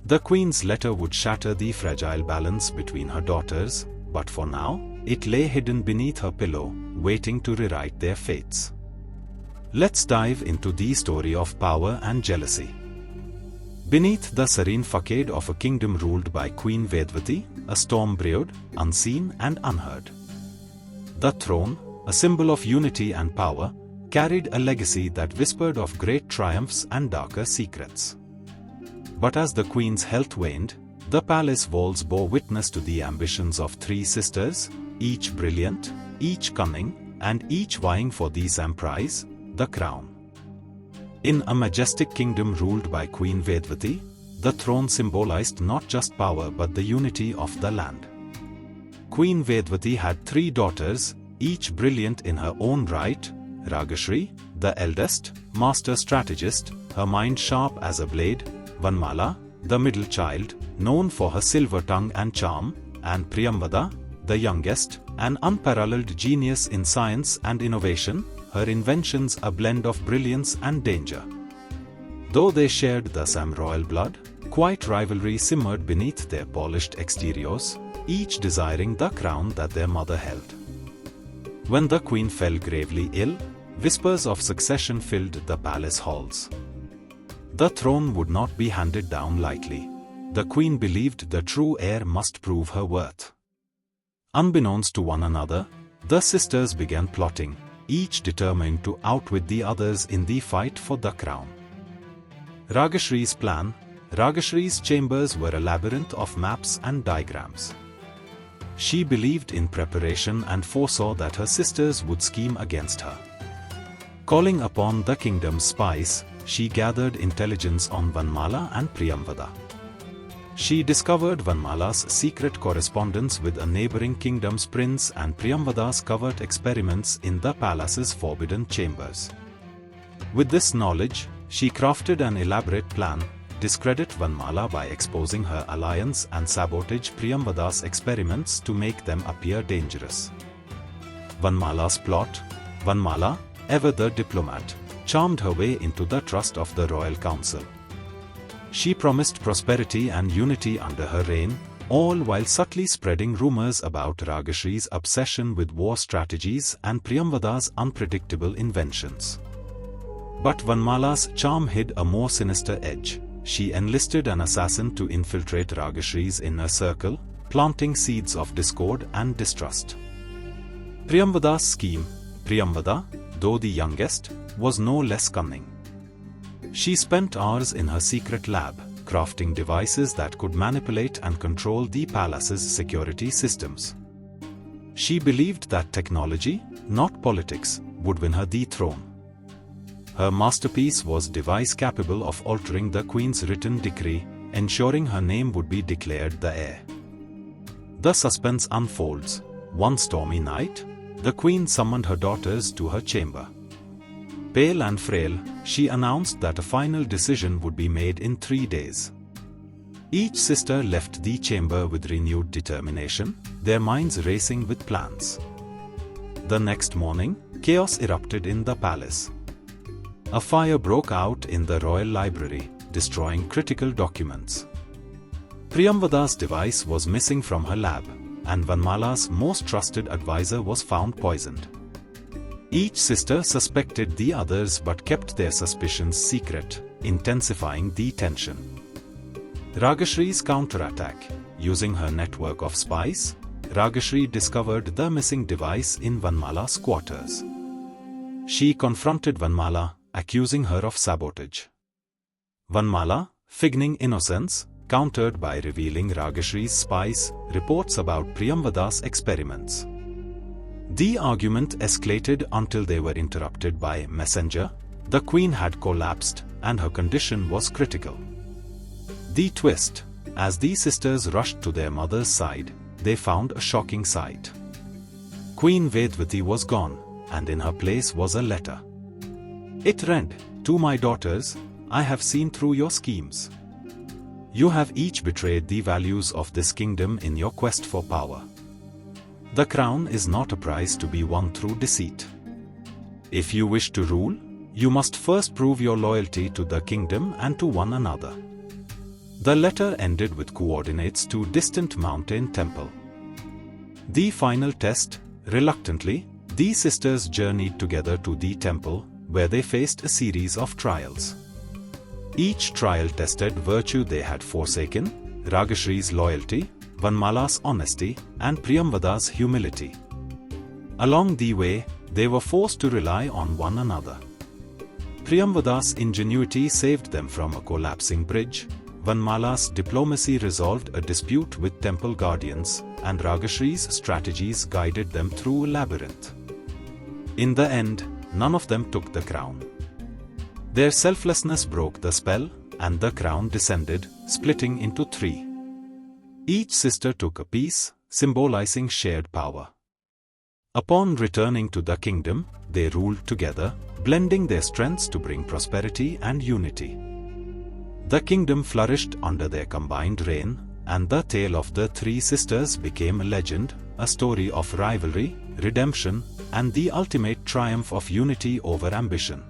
The queen's letter would shatter the fragile balance between her daughters, but for now, it lay hidden beneath her pillow, waiting to rewrite their fates. Let's dive into the story of power and jealousy. Beneath the serene facade of a kingdom ruled by Queen Vedavati, a storm brewed, unseen and unheard. The throne, a symbol of unity and power, carried a legacy that whispered of great triumphs and darker secrets. But as the queen's health waned, the palace walls bore witness to the ambitions of three sisters, each brilliant, each cunning, and each vying for the same prize, the crown. In a majestic kingdom ruled by Queen Vedavati, the throne symbolized not just power but the unity of the land. Queen Vedavati had three daughters, each brilliant in her own right: Ragashri, the eldest, master strategist, her mind sharp as a blade; Vanamala, the middle child, known for her silver tongue and charm; and Priyamvada, the youngest, an unparalleled genius in science and innovation, her inventions a blend of brilliance and danger. Though they shared the same royal blood, quiet rivalry simmered beneath their polished exteriors, each desiring the crown that their mother held. When the queen fell gravely ill, whispers of succession filled the palace halls. The throne would not be handed down lightly. The queen believed the true heir must prove her worth. Unbeknownst to one another, the sisters began plotting, each determined to outwit the others in the fight for the crown. Ragashri's plan. Ragashri's chambers were a labyrinth of maps and diagrams. She believed in preparation and foresaw that her sisters would scheme against her. Calling upon the kingdom's spies, she gathered intelligence on Vanamala and Priyamvada. She discovered Vanamala's secret correspondence with a neighboring kingdom's prince and Priyamvada's covert experiments in the palace's forbidden chambers. With this knowledge, she crafted an elaborate plan: discredit Vanamala by exposing her alliance and sabotage Priyamvada's experiments to make them appear dangerous. Vanamala's plot. Vanamala, ever the diplomat, charmed her way into the trust of the royal council. She promised prosperity and unity under her reign, all while subtly spreading rumors about Ragashri's obsession with war strategies and Priyamvada's unpredictable inventions. But Vanamala's charm hid a more sinister edge. She enlisted an assassin to infiltrate Ragashri's inner circle, planting seeds of discord and distrust. Priyamvada's scheme. Priyamvada, though the youngest, was no less cunning. She spent hours in her secret lab, crafting devices that could manipulate and control the palace's security systems. She believed that technology, not politics, would win her the throne. Her masterpiece was a device capable of altering the queen's written decree, ensuring her name would be declared the heir. The suspense unfolds. One stormy night, the queen summoned her daughters to her chamber. Pale and frail, she announced that a final decision would be made in 3 days. Each sister left the chamber with renewed determination, their minds racing with plans. The next morning, chaos erupted in the palace. A fire broke out in the royal library, destroying critical documents. Priyamvada's device was missing from her lab, and Vanamala's most trusted advisor was found poisoned. Each sister suspected the others but kept their suspicions secret, intensifying the tension. Ragashri's counterattack. Using her network of spies, Ragashri discovered the missing device in Vanamala's quarters. She confronted Vanamala, accusing her of sabotage. Vanamala, feigning innocence, countered by revealing Ragashri's spies' reports about Priyamvada's experiments. The argument escalated until they were interrupted by a messenger. The queen had collapsed, and her condition was critical. The twist. As the sisters rushed to their mother's side, they found a shocking sight. Queen Vedavati was gone, and in her place was a letter. It read, "To my daughters, I have seen through your schemes. You have each betrayed the values of this kingdom in your quest for power. The crown is not a prize to be won through deceit. If you wish to rule, you must first prove your loyalty to the kingdom and to one another. The letter ended with coordinates to distant mountain temple. The final test, reluctantly, the sisters journeyed together to the temple, where they faced a series of trials. Each trial tested virtue they had forsaken, Ragashri's loyalty, Vanamala's honesty, and Priyamvada's humility. Along the way, they were forced to rely on one another. Priyamvada's ingenuity saved them from a collapsing bridge, Vanamala's diplomacy resolved a dispute with temple guardians, and Ragashri's strategies guided them through a labyrinth. In the end, none of them took the crown. Their selflessness broke the spell, and the crown descended, splitting into three. Each sister took a piece, symbolizing shared power. Upon returning to the kingdom, they ruled together, blending their strengths to bring prosperity and unity. The kingdom flourished under their combined reign, and the tale of the three sisters became a legend, a story of rivalry, redemption, and the ultimate triumph of unity over ambition.